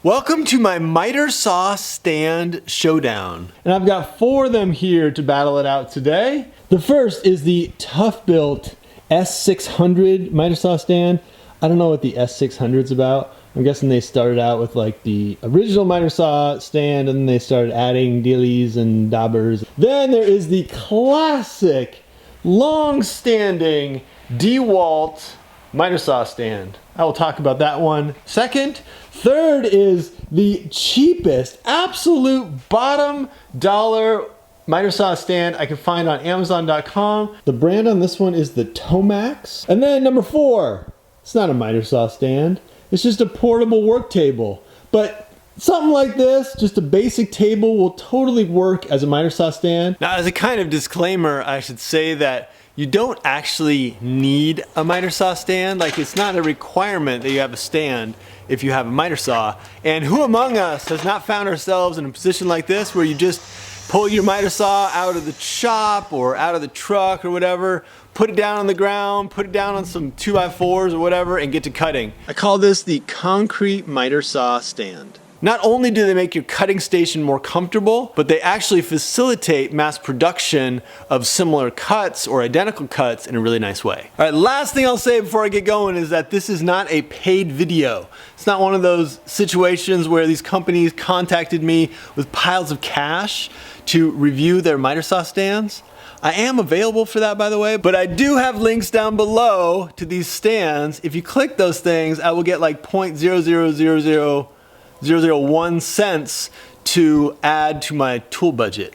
Welcome to my miter saw stand showdown. And I've got 4 of them here to battle it out today. The first is the ToughBuilt S600 miter saw stand. I don't know what the S600 is about. I'm guessing they started out with like the original miter saw stand and then they started adding dealies and daubers. Then there is the classic, long-standing Dewalt miter saw stand. I will talk about that one second. Third is the cheapest, absolute bottom dollar miter saw stand I can find on Amazon.com. The brand on this one is the Tomax. And then number 4, it's not a miter saw stand. It's just a portable work table. But something like this, just a basic table, will totally work as a miter saw stand. Now, as a kind of disclaimer, I should say that you don't actually need a miter saw stand. Like, it's not a requirement that you have a stand if you have a miter saw. And who among us has not found ourselves in a position like this where you just pull your miter saw out of the shop or out of the truck or whatever, put it down on the ground, put it down on some 2x4s or whatever, and get to cutting. I call this the concrete miter saw stand. Not only do they make your cutting station more comfortable, but they actually facilitate mass production of similar cuts or identical cuts in a really nice way. All right, last thing I'll say before I get going is that this is not a paid video. It's not one of those situations where these companies contacted me with piles of cash to review their miter saw stands. I am available for that, by the way, but I do have links down below to these stands. If you click those things, I will get like 0.0000001 cents to add to my tool budget.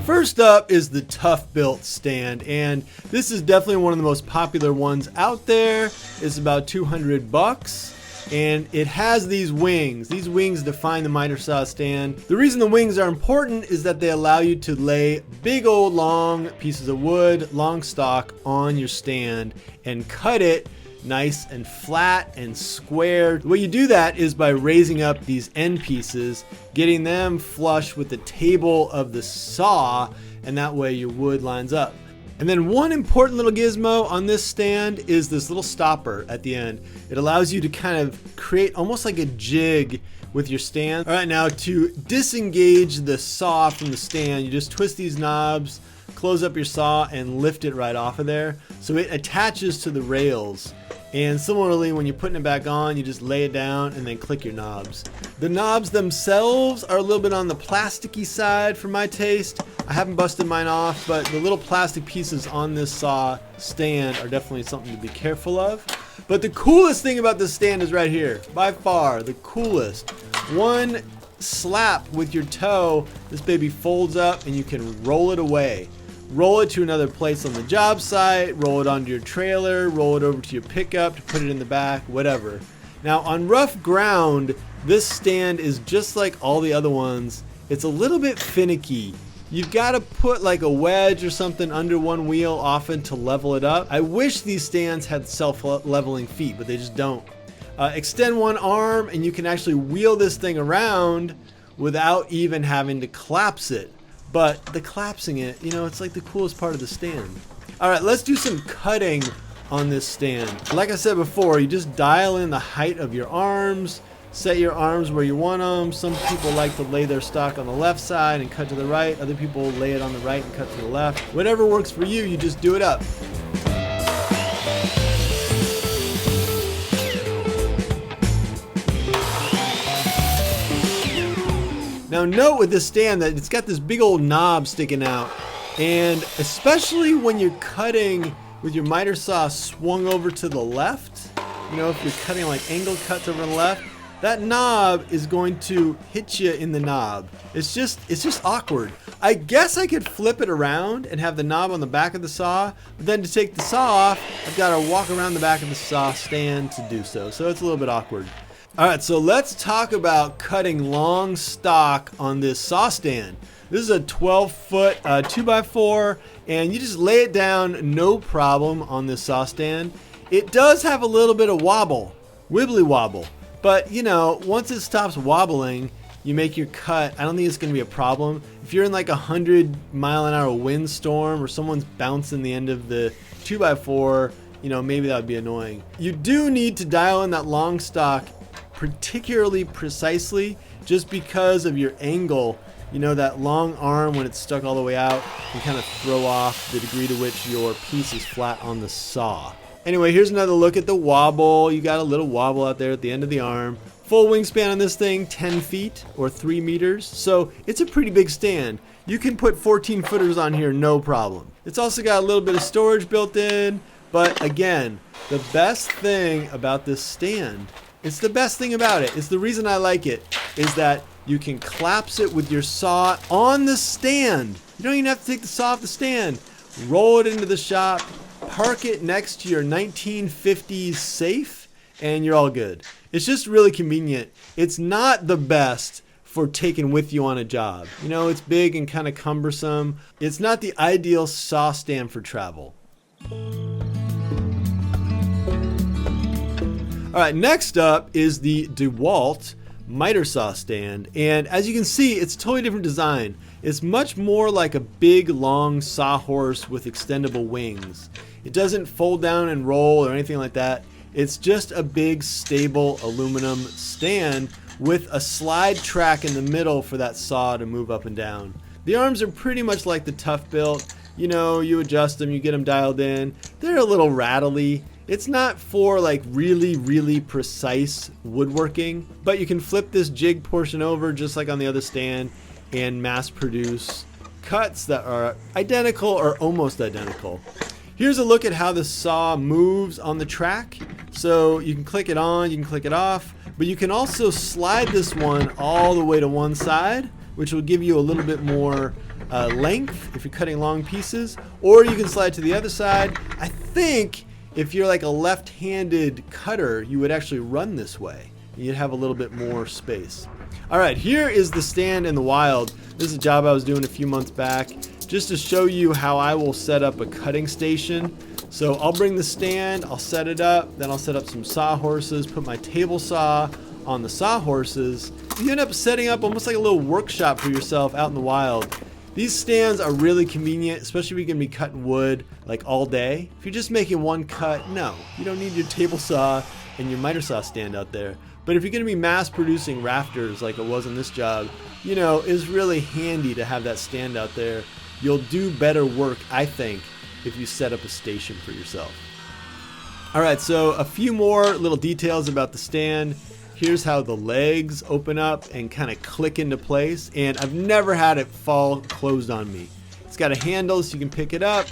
First up is the ToughBuilt stand, and this is definitely one of the most popular ones out there. It's about 200 bucks. And it has these wings. These wings define the miter saw stand. The reason the wings are important is that they allow you to lay big old long pieces of wood, long stock, on your stand and cut it nice and flat and square. The way you do that is by raising up these end pieces, getting them flush with the table of the saw, and that way your wood lines up. And then one important little gizmo on this stand is this little stopper at the end. It allows you to kind of create almost like a jig with your stand. All right, now to disengage the saw from the stand, you just twist these knobs, close up your saw, and lift it right off of there. So it attaches to the rails. And similarly, when you're putting it back on, you just lay it down and then click your knobs. The knobs themselves are a little bit on the plasticky side for my taste. I haven't busted mine off, but the little plastic pieces on this saw stand are definitely something to be careful of. But the coolest thing about this stand is right here. By far, the coolest. One slap with your toe, this baby folds up and you can roll it away. Roll it to another place on the job site, roll it onto your trailer, roll it over to your pickup to put it in the back, whatever. Now on rough ground, this stand is just like all the other ones. It's a little bit finicky. You've got to put like a wedge or something under one wheel often to level it up. I wish these stands had self-leveling feet, but they just don't. Extend one arm and you can actually wheel this thing around without even having to collapse it. But the collapsing it, you know, it's like the coolest part of the stand. All right, let's do some cutting on this stand. Like I said before, you just dial in the height of your arms, set your arms where you want them. Some people like to lay their stock on the left side and cut to the right. Other people lay it on the right and cut to the left. Whatever works for you, you just do it up. Now note with this stand that it's got this big old knob sticking out, and especially when you're cutting with your miter saw swung over to the left, you know, if you're cutting like angle cuts over the left, that knob is going to hit you in the knob. It's just awkward. I guess I could flip it around and have the knob on the back of the saw, but then to take the saw off, I've got to walk around the back of the saw stand to do so. So it's a little bit awkward. All right, so let's talk about cutting long stock on this saw stand. This is a 12-foot 2x4, and you just lay it down no problem on this saw stand. It does have a little bit of wobble, wibbly wobble, but you know, once it stops wobbling, you make your cut. I don't think it's gonna be a problem. If you're in like 100-mile-an-hour windstorm or someone's bouncing the end of the 2x4, maybe that would be annoying. You do need to dial in that long stock particularly precisely, just because of your angle. That long arm, when it's stuck all the way out, can kind of throw off the degree to which your piece is flat on the saw. Anyway, here's another look at the wobble. You got a little wobble out there at the end of the arm. Full wingspan on this thing, 10 feet or 3 meters. So it's a pretty big stand. You can put 14 footers on here, no problem. It's also got a little bit of storage built in. But again, the best thing about this stand, it's the best thing about it, it's the reason I like it, is that you can collapse it with your saw on the stand. You don't even have to take the saw off the stand. Roll it into the shop, park it next to your 1950s safe, and you're all good. It's just really convenient. It's not the best for taking with you on a job. It's big and kind of cumbersome. It's not the ideal saw stand for travel. All right, next up is the Dewalt miter saw stand, and as you can see, it's a totally different design. It's much more like a big long sawhorse with extendable wings. It doesn't fold down and roll or anything like that. It's just a big stable aluminum stand with a slide track in the middle for that saw to move up and down. The arms are pretty much like the ToughBuilt. You adjust them, you get them dialed in. They're a little rattly. It's not for like really, really precise woodworking, but you can flip this jig portion over just like on the other stand and mass produce cuts that are identical or almost identical. Here's a look at how the saw moves on the track. So you can click it on, you can click it off, but you can also slide this one all the way to one side, which will give you a little bit more length if you're cutting long pieces, or you can slide to the other side. I think if you're like a left-handed cutter, you would actually run this way. You'd have a little bit more space. All right, here is the stand in the wild. This is a job I was doing a few months back, just to show you how I will set up a cutting station. So I'll bring the stand, I'll set it up, then I'll set up some sawhorses, put my table saw on the sawhorses. You end up setting up almost like a little workshop for yourself out in the wild. These stands are really convenient, especially if you're going to be cutting wood like all day. If you're just making one cut, no, you don't need your table saw and your miter saw stand out there. But if you're going to be mass producing rafters like it was in this job, it's really handy to have that stand out there. You'll do better work, I think, if you set up a station for yourself. All right, so a few more little details about the stand. Here's how the legs open up and kind of click into place, and I've never had it fall closed on me. It's got a handle so you can pick it up,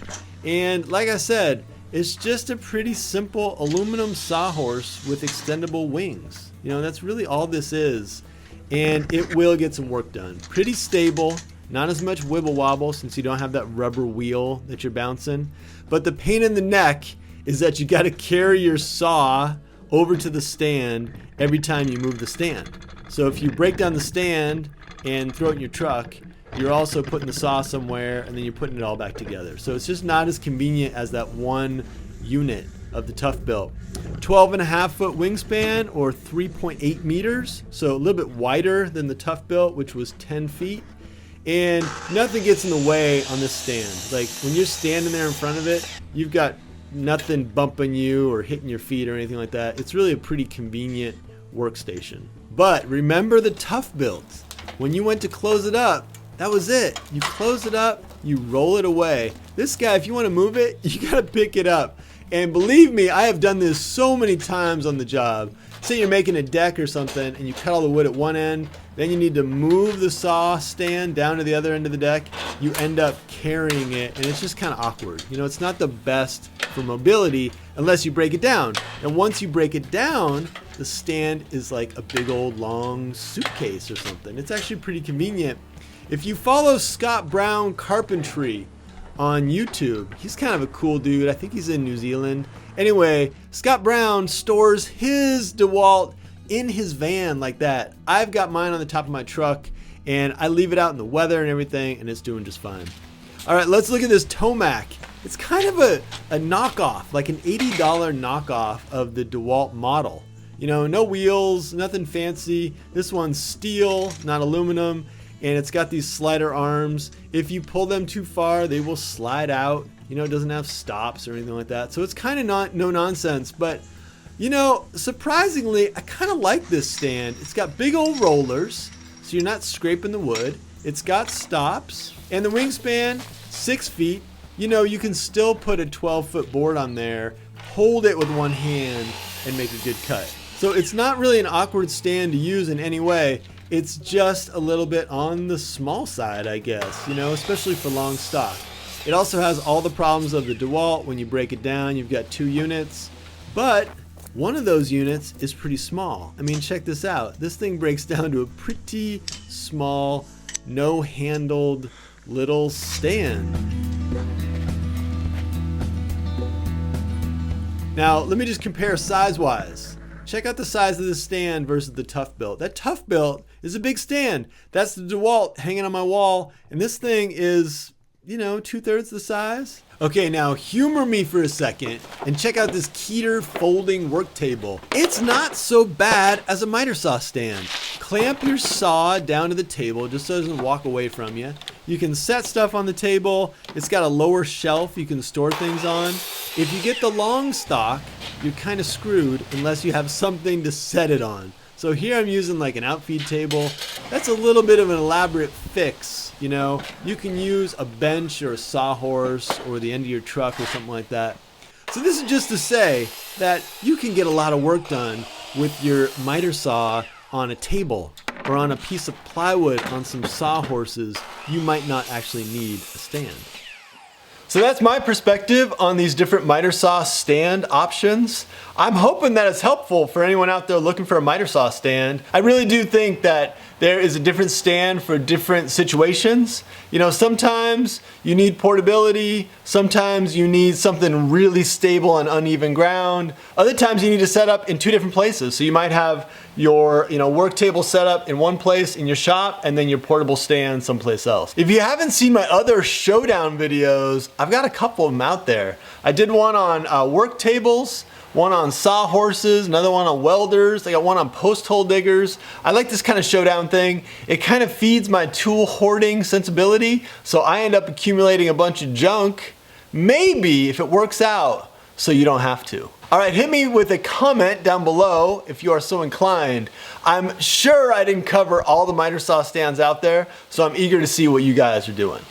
and like I said, it's just a pretty simple aluminum sawhorse with extendable wings. That's really all this is, and it will get some work done. Pretty stable, not as much wibble wobble since you don't have that rubber wheel that you're bouncing, but the pain in the neck is that you got to carry your saw over to the stand every time you move the stand. So if you break down the stand and throw it in your truck, you're also putting the saw somewhere and then you're putting it all back together. So it's just not as convenient as that one unit of the ToughBuilt. 12.5 foot wingspan or 3.8 meters. So a little bit wider than the ToughBuilt, which was 10 feet. And nothing gets in the way on this stand. Like when you're standing there in front of it, you've got nothing bumping you or hitting your feet or anything like that. It's really a pretty convenient workstation. But remember the ToughBuilt. When you went to close it up, that was it. You close it up, you roll it away. This guy, if you want to move it, you got to pick it up. And believe me, I have done this so many times on the job. Say you're making a deck or something and you cut all the wood at one end, then you need to move the saw stand down to the other end of the deck. You end up carrying it and it's just kind of awkward. It's not the best for mobility unless you break it down. And once you break it down, the stand is like a big old long suitcase or something. It's actually pretty convenient. If you follow Scott Brown Carpentry on YouTube, he's kind of a cool dude. I think he's in New Zealand. Anyway, Scott Brown stores his Dewalt in his van like that. I've got mine on the top of my truck and I leave it out in the weather and everything and it's doing just fine. All right, let's look at this Tomac. It's kind of a knockoff, like an $80 knockoff of the Dewalt model. No wheels, nothing fancy. This one's steel, not aluminum, and it's got these slider arms. If you pull them too far, they will slide out. You know, it doesn't have stops or anything like that. So it's kind of not no nonsense, but you know, surprisingly, I kind of like this stand. It's got big old rollers, so you're not scraping the wood. It's got stops, and the wingspan, 6 feet. You know, you can still put a 12-foot board on there, hold it with one hand, and make a good cut. So it's not really an awkward stand to use in any way. It's just a little bit on the small side, I guess, you know, especially for long stock. It also has all the problems of the Dewalt. When you break it down, you've got 2 units, but one of those units is pretty small. I mean, check this out. This thing breaks down to a pretty small, no-handled little stand. Now, let me just compare size-wise. Check out the size of this stand versus the ToughBuilt. That ToughBuilt is a big stand. That's the Dewalt hanging on my wall, and this thing is, you know, 2/3 the size. Okay, now humor me for a second and check out this Keter folding work table. It's not so bad as a miter saw stand. Clamp your saw down to the table just so it doesn't walk away from you. You can set stuff on the table. It's got a lower shelf you can store things on. If you get the long stock, you're kind of screwed unless you have something to set it on. So here I'm using like an outfeed table. That's a little bit of an elaborate fix, you know. You can use a bench or a sawhorse or the end of your truck or something like that. So this is just to say that you can get a lot of work done with your miter saw on a table or on a piece of plywood on some sawhorses. You might not actually need a stand. So that's my perspective on these different miter saw stand options. I'm hoping that it's helpful for anyone out there looking for a miter saw stand. I really do think that there is a different stand for different situations. You know, sometimes you need portability, sometimes you need something really stable on uneven ground. Other times you need to set up in 2 different places. So you might have your, you know, work table set up in one place in your shop and then your portable stand someplace else. If you haven't seen my other Showdown videos, I've got a couple of them out there. I did one on work tables, one on sawhorses, another one on welders. I got one on post hole diggers. I like this kind of Showdown thing. It kind of feeds my tool hoarding sensibility, so I end up accumulating a bunch of junk. Maybe if it works out, so you don't have to. All right, hit me with a comment down below if you are so inclined. I'm sure I didn't cover all the miter saw stands out there, so I'm eager to see what you guys are doing.